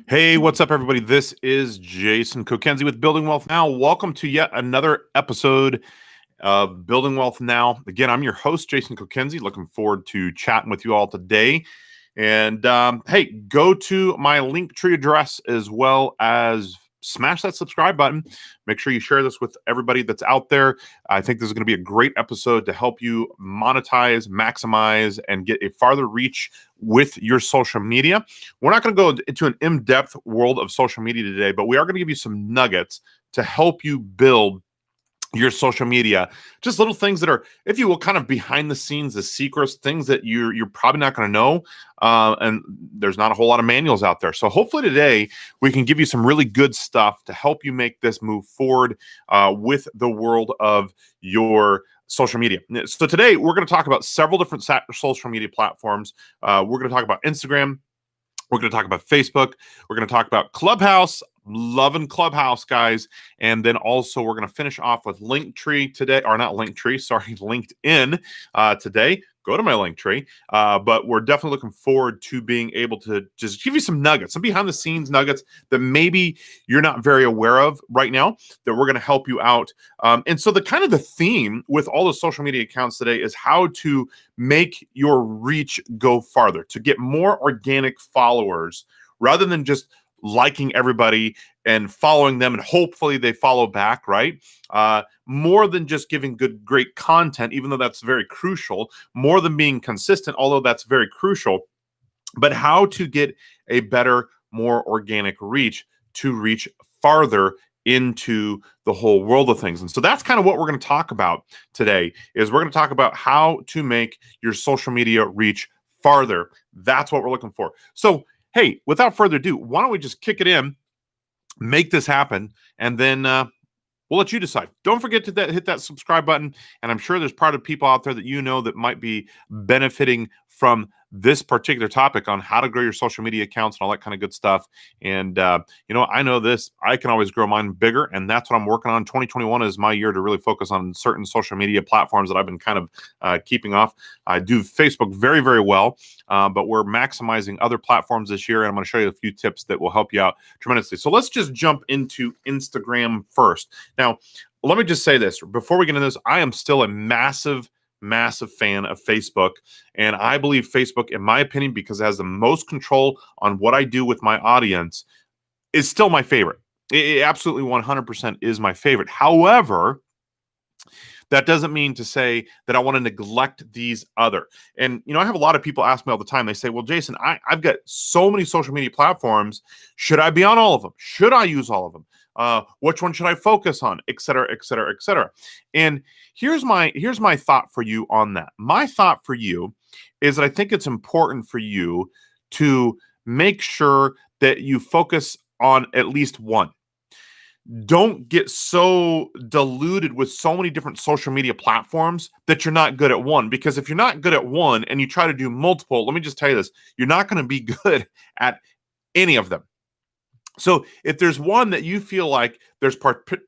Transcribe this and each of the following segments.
Hey, what's up, everybody? This is Jason Kokenzie with Building Wealth Now. Welcome to yet another episode of Building Wealth Now. Again, I'm your host, Jason Kokenzie. Looking forward to chatting with you all today. And hey, go to my Linktree address as well as smash that subscribe button. Make sure you share this with everybody that's out there. I think this is going to be a great episode to help you monetize, maximize, and get a farther reach with your social media. We're not going to go into an in-depth world of social media today, but we are going to give you some nuggets to help you build your social media, just little things that are, if you will, kind of behind the scenes, the secrets, things that you're probably not going to know. And there's not a whole lot of manuals out there. So hopefully today we can give you some really good stuff to help you make this move forward with the world of your social media. So today we're going to talk about several different social media platforms. We're going to talk about Instagram. We're going to talk about Facebook. We're going to talk about Clubhouse. Loving Clubhouse, guys. And then also we're going to finish off with Linktree today, or not Linktree, sorry, LinkedIn today. Go to my Linktree. But we're definitely looking forward to being able to just give you some nuggets, some behind the scenes nuggets that maybe you're not very aware of right now, that we're going to help you out. And so the theme with all the social media accounts today is how to make your reach go farther, to get more organic followers rather than just liking everybody and following them, and hopefully they follow back, right? More than just giving great content, even though that's very crucial, more than being consistent, although that's very crucial, but how to get a better, more organic reach to reach farther into the whole world of things. And so that's kind of what we're going to talk about today, is we're going to talk about how to make your social media reach farther. That's what we're looking for. So hey, without further ado, why don't we just kick it in, make this happen, and then we'll let you decide. Don't forget to hit that subscribe button, and I'm sure there's part of people out there that you know that might be benefiting from this particular topic on how to grow your social media accounts and all that kind of good stuff. And, I know this. I can always grow mine bigger, and that's what I'm working on. 2021 is my year to really focus on certain social media platforms that I've been kind of keeping off. I do Facebook very, very well, but we're maximizing other platforms this year, and I'm going to show you a few tips that will help you out tremendously. So let's just jump into Instagram first. Now, let me just say this. Before we get into this, I am still a massive fan of Facebook. And I believe Facebook, in my opinion, because it has the most control on what I do with my audience, is still my favorite. It absolutely 100% is my favorite. However, that doesn't mean to say that I want to neglect these other. And, I have a lot of people ask me all the time. They say, well, Jason, I've got so many social media platforms. Should I be on all of them? Should I use all of them? Which one should I focus on, et cetera, et cetera, et cetera. And here's my thought for you on that. My thought for you is that I think it's important for you to make sure that you focus on at least one. Don't get so diluted with so many different social media platforms that you're not good at one. Because if you're not good at one and you try to do multiple, let me just tell you this, you're not going to be good at any of them. So if there's one that you feel like there's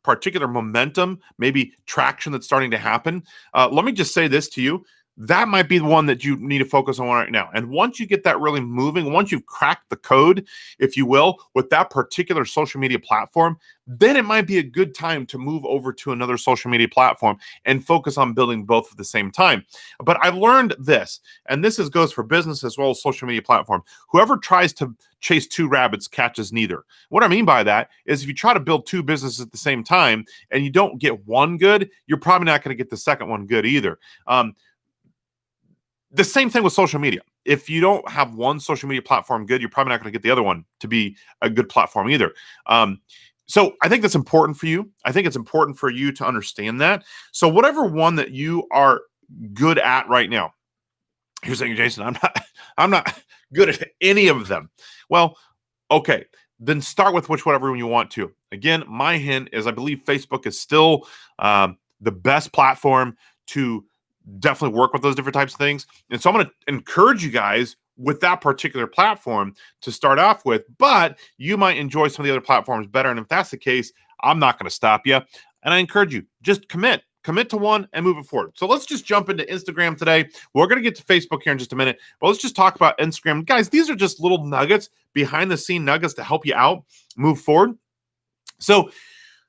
particular momentum, maybe traction that's starting to happen, let me just say this to you. That might be the one that you need to focus on right now. And once you get that really moving, once you've cracked the code, if you will, with that particular social media platform, then it might be a good time to move over to another social media platform and focus on building both at the same time. But I've learned this, and this goes for business as well as social media platform. Whoever tries to chase two rabbits catches neither. What I mean by that is if you try to build two businesses at the same time and you don't get one good, you're probably not going to get the second one good either. The same thing with social media. If you don't have one social media platform good, you're probably not going to get the other one to be a good platform either. So I think that's important for you. I think it's important for you to understand that. So whatever one that you are good at right now, you're saying, Jason, I'm not good at any of them. Well, okay, then start with whatever one you want to. Again, my hint is I believe Facebook is still the best platform to definitely work with those different types of things. And so I'm going to encourage you guys with that particular platform to start off with, but you might enjoy some of the other platforms better. And if that's the case, I'm not going to stop you. And I encourage you, just commit commit to one and move it forward. So let's just jump into Instagram today. We're going to get to Facebook here in just a minute, but let's just talk about Instagram. Guys, these are just little nuggets, behind the scene nuggets to help you out, move forward. So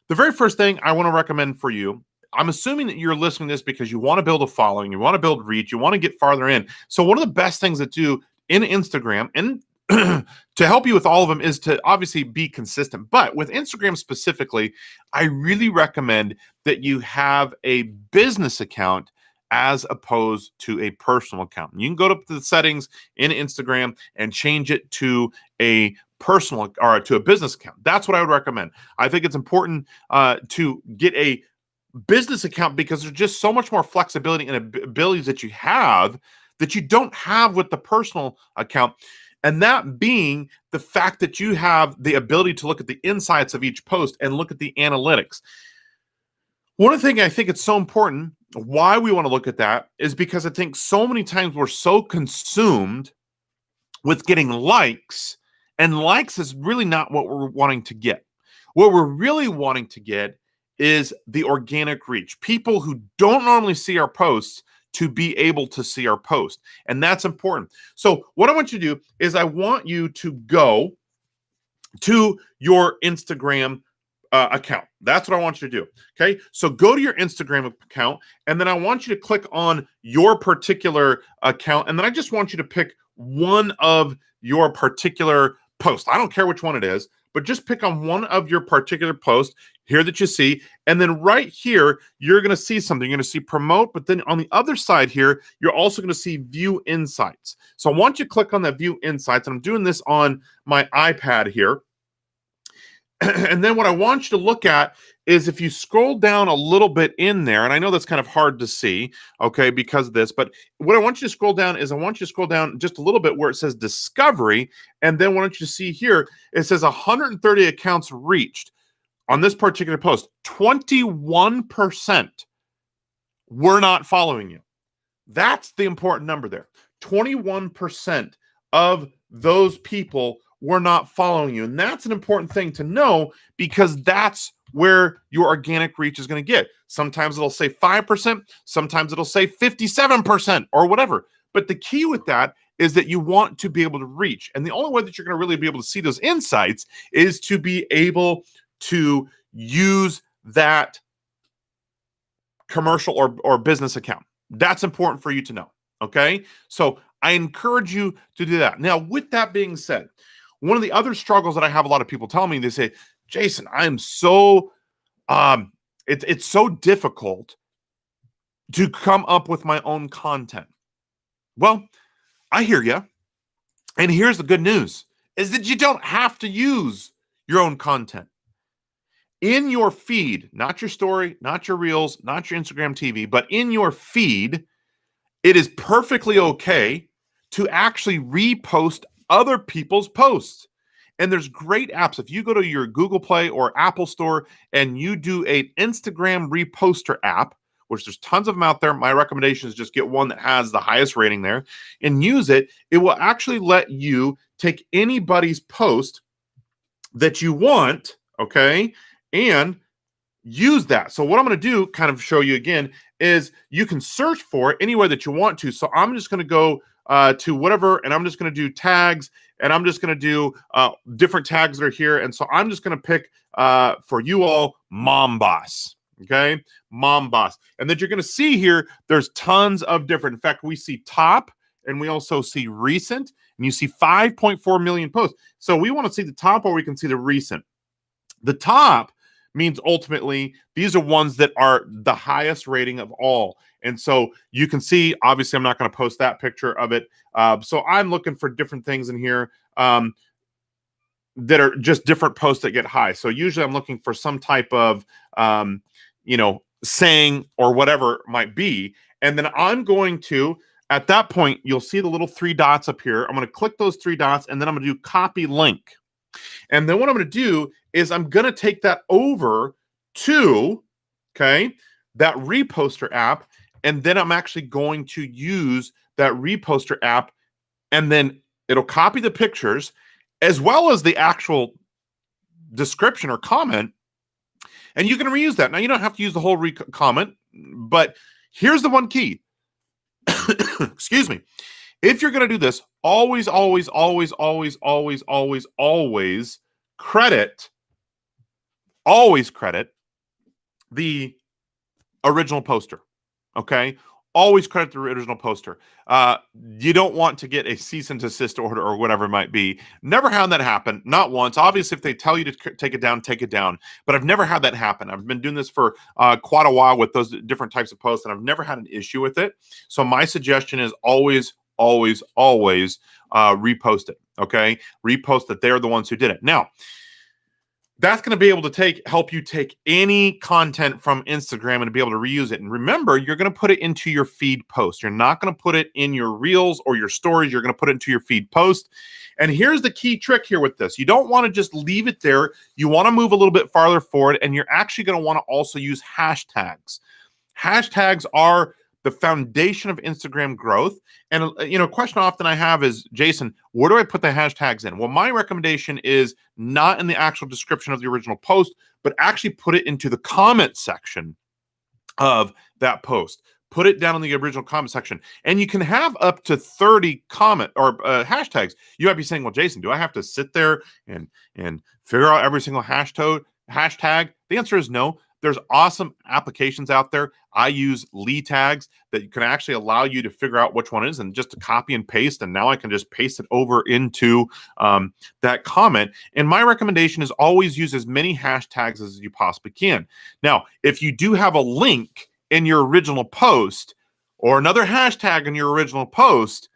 the very first thing I want to recommend for you, I'm assuming that you're listening to this because you want to build a following, you want to build reach, you want to get farther in. So one of the best things to do in Instagram, and to help you with all of them, is to obviously be consistent. But with Instagram specifically, I really recommend that you have a business account as opposed to a personal account. You can go to the settings in Instagram and change it to a personal or to a business account. That's what I would recommend. I think it's important to get a business account because there's just so much more flexibility and abilities that you have that you don't have with the personal account. And that being the fact that you have the ability to look at the insights of each post and look at the analytics. One of the things I think it's so important, why we want to look at that, is because I think so many times we're so consumed with getting likes, and likes is really not what we're wanting to get. What we're really wanting to get is the organic reach. People who don't normally see our posts to be able to see our post. And that's important. So what I want you to do is I want you to go to your Instagram account. That's what I want you to do. Okay. So go to your Instagram account, and then I want you to click on your particular account. And then I just want you to pick one of your particular posts. I don't care which one it is, but just pick on one of your particular posts here that you see. And then right here, you're going to see something. You're going to see promote, but then on the other side here, you're also going to see view insights. So I want you to click on that view insights. And I'm doing this on my iPad here. And then what I want you to look at is if you scroll down a little bit in there, and I know that's kind of hard to see, okay, because of this, but what I want you to scroll down is I want you to scroll down just a little bit where it says discovery, and then what I want you to see here, it says 130 accounts reached on this particular post. 21% were not following you. That's the important number there. 21% of those people were not following you. And that's an important thing to know because that's where your organic reach is going to get. Sometimes it'll say 5%, sometimes it'll say 57% or whatever. But the key with that is that you want to be able to reach. And the only way that you're going to really be able to see those insights is to be able to use that commercial or business account. That's important for you to know. Okay. So I encourage you to do that. Now, with that being said, one of the other struggles that I have a lot of people tell me, they say, Jason, I'm so, it's so difficult to come up with my own content. Well, I hear you. And here's the good news is that you don't have to use your own content. In your feed, not your story, not your reels, not your Instagram TV, but in your feed, it is perfectly okay to actually repost other people's posts. And there's great apps. If you go to your Google Play or Apple Store and you do an Instagram reposter app, which there's tons of them out there, my recommendation is just get one that has the highest rating there and use it. It will actually let you take anybody's post that you want, okay, and use that. So what I'm going to do, kind of show you again, is you can search for it anywhere that you want to. So I'm just going to go to whatever, and I'm just going to do tags, and I'm just going to do different tags that are here. And so I'm just going to pick for you all, Mom Boss. Okay, Mom Boss. And then you're going to see here, there's tons of different. In fact, we see top, and we also see recent, and you see 5.4 million posts. So we want to see the top, or we can see the recent. The top means ultimately these are ones that are the highest rating of all. And so you can see, obviously, I'm not going to post that picture of it. So I'm looking for different things in here that are just different posts that get high. So usually I'm looking for some type of, saying or whatever it might be. And then I'm going to, at that point, you'll see the little three dots up here. I'm going to click those three dots, and then I'm going to do copy link. And then what I'm going to do is I'm going to take that over to, okay, that reposter app. And then I'm actually going to use that reposter app, and then it'll copy the pictures as well as the actual description or comment. And you can reuse that. Now, you don't have to use the whole comment. But here's the one key. Excuse me. If you're going to do this, always, always, always, always, always, always, always credit the original poster. Okay. Always credit the original poster. You don't want to get a cease and desist order or whatever it might be. Never had that happen. Not once. Obviously, if they tell you to take it down, take it down. But I've never had that happen. I've been doing this for quite a while with those different types of posts, and I've never had an issue with it. So my suggestion is always, always, always repost it. Okay, repost that they're the ones who did it. Now, that's going to be able to help you take any content from Instagram and be able to reuse it. And remember, you're going to put it into your feed post. You're not going to put it in your reels or your stories. You're going to put it into your feed post. And here's the key trick here with this. You don't want to just leave it there. You want to move a little bit farther forward, and you're actually going to want to also use hashtags. Hashtags are the foundation of Instagram growth. And, a question often I have is, Jason, where do I put the hashtags in? Well, my recommendation is not in the actual description of the original post, but actually put it into the comment section of that post. Put it down in the original comment section. And you can have up to 30 comment or hashtags. You might be saying, well, Jason, do I have to sit there and figure out every single hashtag? The answer is no. There's awesome applications out there. I use Lee tags that can actually allow you to figure out which one is, and just to copy and paste. And now I can just paste it over into that comment. And my recommendation is always use as many hashtags as you possibly can. Now, if you do have a link in your original post or another hashtag in your original post,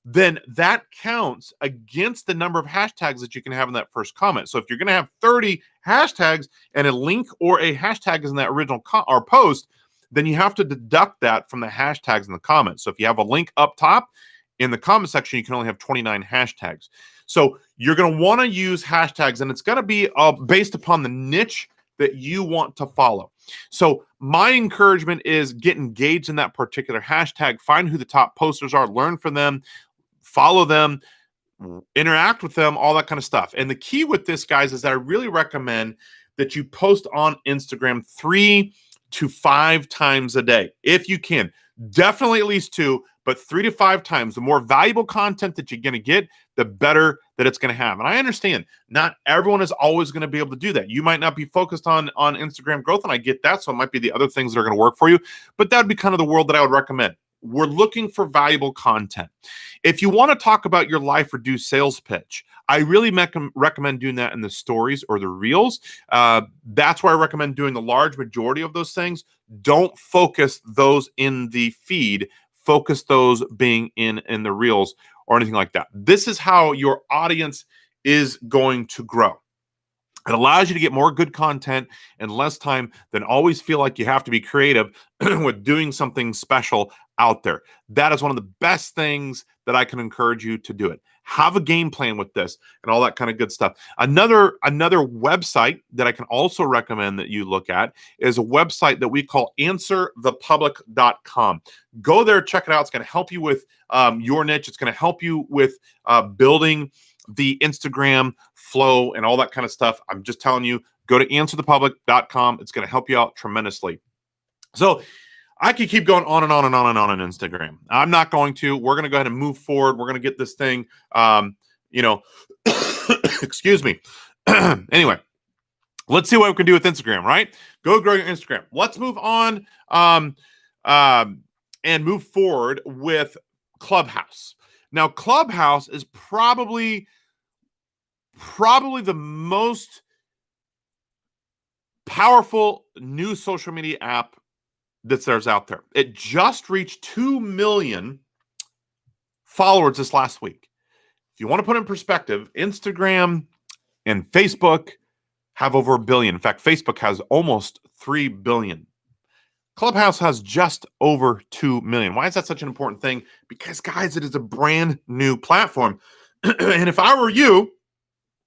then that counts against the number of hashtags that you can have in that first comment. So if you're going to have 30 hashtags and a link or a hashtag is in that original post, then you have to deduct that from the hashtags in the comments. So if you have a link up top in the comment section, you can only have 29 hashtags. So you're going to want to use hashtags, and it's going to be based upon the niche that you want to follow. So my encouragement is get engaged in that particular hashtag, find who the top posters are, learn from them, follow them, interact with them, all that kind of stuff. And the key with this, guys, is that I really recommend that you post on Instagram 3 to 5 times a day, if you can. Definitely at least 2, but 3 to 5 times. The more valuable content that you're going to get, the better that it's going to have. And I understand not everyone is always going to be able to do that. You might not be focused on Instagram growth, and I get that. So it might be the other things that are going to work for you, but that'd be kind of the world that I would recommend. We're looking for valuable content. If you want to talk about your life or do sales pitch, I really recommend doing that in the stories or the reels. That's where I recommend doing the large majority of those things. Don't focus those in the feed. Focus those being in the reels or anything like that. This is how your audience is going to grow. It allows you to get more good content in less time than always feel like you have to be creative with doing something special out there. That is one of the best things that I can encourage you to do it. Have a game plan with this and all that kind of good stuff. Another website that I can also recommend that you look at is a website that we call answerthepublic.com. Go there, check it out. It's going to help you with your niche. It's going to help you with building the Instagram flow and all that kind of stuff. I'm just telling you, go to answerthepublic.com. It's going to help you out tremendously. So I could keep going on and on and on and on Instagram. I'm not going to. We're going to go ahead and move forward. We're going to get this thing, excuse me. Anyway, let's see what we can do with Instagram, right? Go grow your Instagram. Let's move on and move forward with Clubhouse. Now, Clubhouse is probably the most powerful new social media app there's out there. It just reached 2 million followers this last week. If you want to put it in perspective, Instagram and Facebook have over 1 billion. In fact, Facebook has almost 3 billion. Clubhouse has just over 2 million. Why is that such an important thing? Because, guys, it is a brand new platform. And if I were you,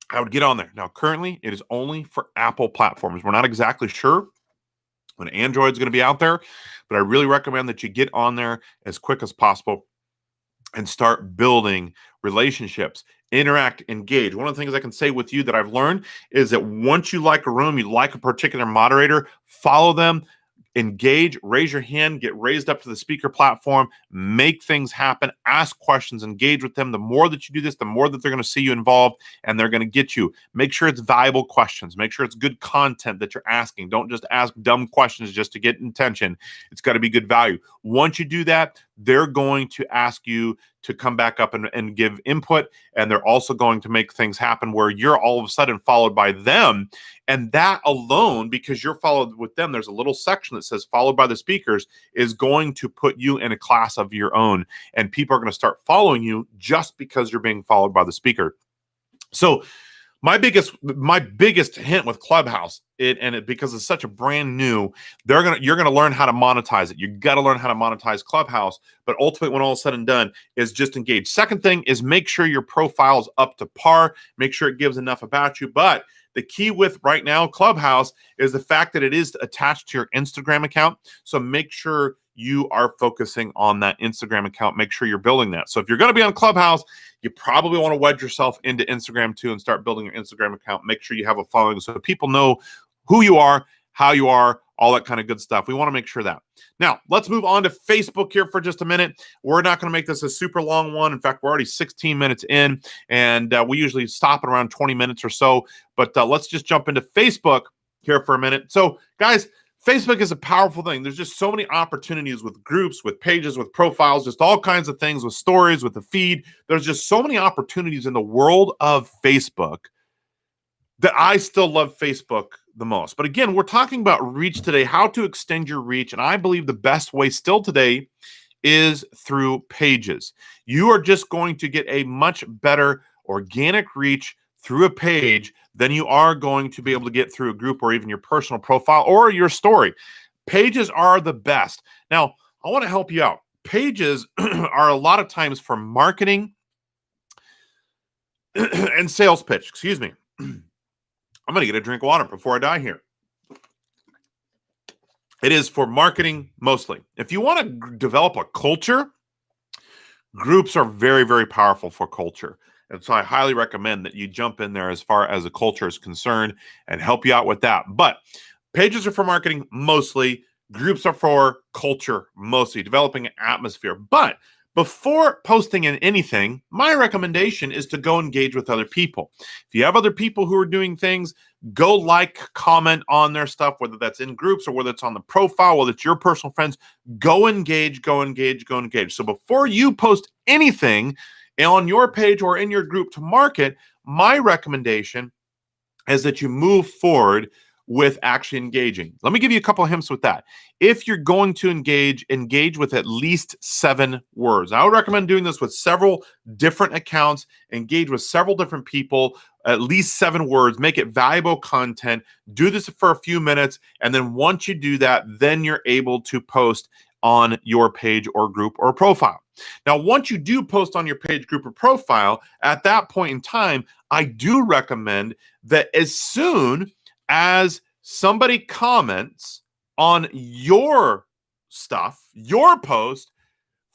I would get on there. Now, currently, it is only for Apple platforms. We're not exactly sure when Android's going to be out there, but I really recommend that you get on there as quick as possible and start building relationships, interact, engage. One of the things I can say with you that I've learned is that once you like a room, you like a particular moderator, follow them, engage, raise your hand, get raised up to the speaker platform, make things happen, ask questions, engage with them. The more that you do this, the more that they're going to see you involved and they're going to get you. Make sure it's valuable questions. Make sure it's good content that you're asking. Don't just ask dumb questions just to get attention. It's got to be good value. Once you do that, they're going to ask you to come back up and give input. And they're also going to make things happen where you're all of a sudden followed by them. And that alone, because you're followed with them, there's a little section that says followed by the speakers, is going to put you in a class of your own. And people are going to start following you just because you're being followed by the speaker. So my biggest hint with Clubhouse, because it's such a brand new, you're gonna learn how to monetize it. You got to learn how to monetize Clubhouse. But ultimately, when all is said and done, is just engage. Second thing is make sure your profile is up to par. Make sure it gives enough about you. But the key with right now Clubhouse is the fact that it is attached to your Instagram account. So make sure you are focusing on that Instagram account. Make sure you're building that. So if you're going to be on Clubhouse, you probably want to wedge yourself into Instagram too and start building your Instagram account. Make sure you have a following so people know who you are, how you are, all that kind of good stuff. We want to make sure that. Now, let's move on to Facebook here for just a minute. We're not going to make this a super long one. In fact, we're already 16 minutes in, and we usually stop at around 20 minutes or so. But let's just jump into Facebook here for a minute. So, guys, Facebook is a powerful thing. There's just so many opportunities with groups, with pages, with profiles, just all kinds of things, with stories, with the feed. There's just so many opportunities in the world of Facebook that I still love Facebook the most. But again, we're talking about reach today, how to extend your reach. And I believe the best way still today is through pages. You are just going to get a much better organic reach through a page than you are going to be able to get through a group or even your personal profile or your story. Pages are the best. Now, I want to help you out. Pages are a lot of times for marketing and sales pitch. Excuse me. I'm going to get a drink of water before I die here. It is for marketing mostly. If you want to develop a culture, groups are very, very powerful for culture. And so I highly recommend that you jump in there as far as the culture is concerned and help you out with that. But pages are for marketing mostly. Groups are for culture mostly, developing an atmosphere. But before posting in anything, my recommendation is to go engage with other people. If you have other people who are doing things, go like, comment on their stuff, whether that's in groups or whether it's on the profile, whether it's your personal friends. Go engage, go engage, go engage. So before you post anything on your page or in your group to market, my recommendation is that you move forward with actually engaging. Let me give you a couple of hints with that. If you're going to engage with at least 7 words. I would recommend doing this with several different accounts, engage with several different people, at least 7 words, make it valuable content, do this for a few minutes, and then once you do that, then you're able to post on your page or group or profile. Now, once you do post on your page, group, or profile, at that point in time, I do recommend that as soon as somebody comments on your stuff, your post,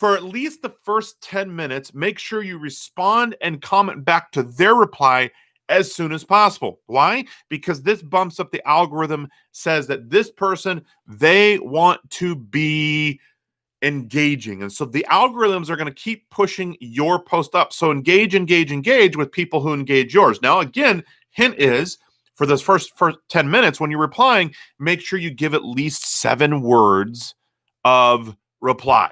for at least the first 10 minutes, make sure you respond and comment back to their reply as soon as possible. Why? Because this bumps up the algorithm, says that this person, they want to be engaging. And so the algorithms are going to keep pushing your post up. So engage with people who engage yours. Now, again, hint is for those first 10 minutes when you're replying, make sure you give at least 7 words of reply.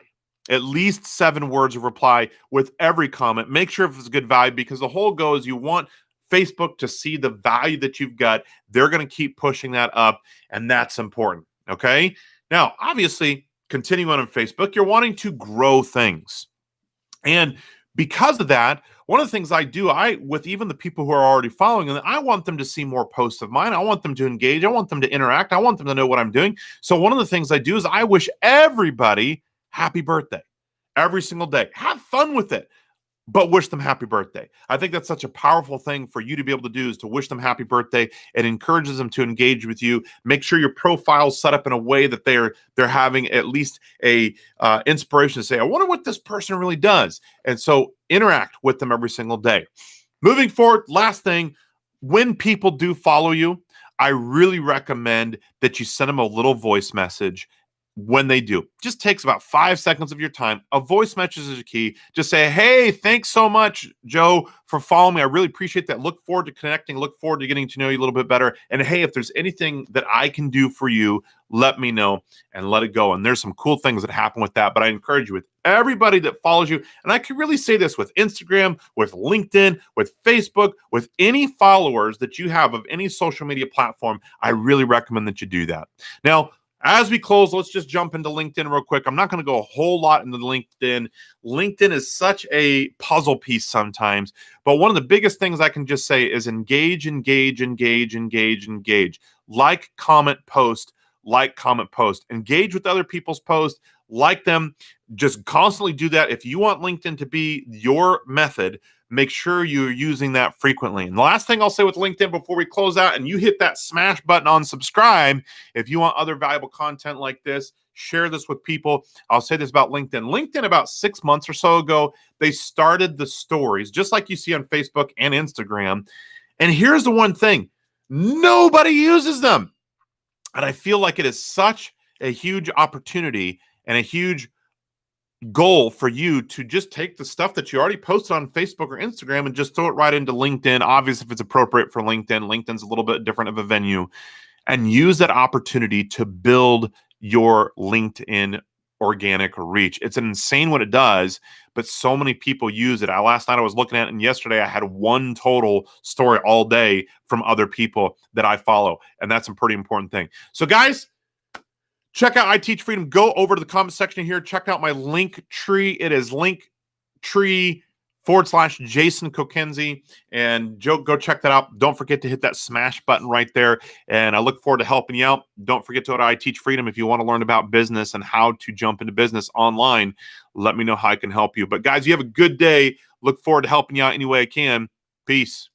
At least 7 words of reply with every comment. Make sure if it's good value, because the whole goal is you want Facebook to see the value that you've got. They're going to keep pushing that up, and that's important. Okay? Now, obviously, continuing on Facebook, you're wanting to grow things. And because of that, one of the things I do, with even the people who are already following, and I want them to see more posts of mine. I want them to engage. I want them to interact. I want them to know what I'm doing. So one of the things I do is I wish everybody happy birthday every single day. Have fun with it, but wish them happy birthday. I think that's such a powerful thing for you to be able to do, is to wish them happy birthday. It encourages them to engage with you. Make sure your profile's set up in a way that they're having at least a inspiration to say, I wonder what this person really does. And so interact with them every single day. Moving forward, last thing, when people do follow you, I really recommend that you send them a little voice message when they do. Just takes about 5 seconds of your time. A voice message is a key. Just say, hey, thanks so much, Joe, for following me. I really appreciate that. Look forward to connecting. Look forward to getting to know you a little bit better. And hey, if there's anything that I can do for you, let me know and let it go. And there's some cool things that happen with that. But I encourage you, with everybody that follows you, and I can really say this with Instagram, with LinkedIn, with Facebook, with any followers that you have of any social media platform, I really recommend that you do that. Now, as we close, let's just jump into LinkedIn real quick. I'm not going to go a whole lot into LinkedIn. LinkedIn is such a puzzle piece sometimes, but one of the biggest things I can just say is engage, engage, engage, engage, engage. Like, comment, post. Like, comment, post. Engage with other people's posts. Like them. Just constantly do that. If you want LinkedIn to be your method, make sure you're using that frequently. And the last thing I'll say with LinkedIn before we close out, and you hit that smash button on subscribe, if you want other valuable content like this, share this with people. I'll say this about LinkedIn. LinkedIn, about 6 months or so ago, they started the stories, just like you see on Facebook and Instagram. And here's the one thing, nobody uses them. And I feel like it is such a huge opportunity and a huge goal for you to just take the stuff that you already posted on Facebook or Instagram and just throw it right into LinkedIn. Obviously, if it's appropriate for LinkedIn, LinkedIn's a little bit different of a venue, and use that opportunity to build your LinkedIn organic reach. It's insane what it does, but so many people use it. Last night I was looking at it, and yesterday I had one total story all day from other people that I follow, and that's a pretty important thing. So guys, check out I Teach Freedom. Go over to the comment section here. Check out my link tree. It is linktree.com/Jason Kokenzie. And Joe, go check that out. Don't forget to hit that smash button right there. And I look forward to helping you out. Don't forget to go to I Teach Freedom if you want to learn about business and how to jump into business online. Let me know how I can help you. But guys, you have a good day. Look forward to helping you out any way I can. Peace.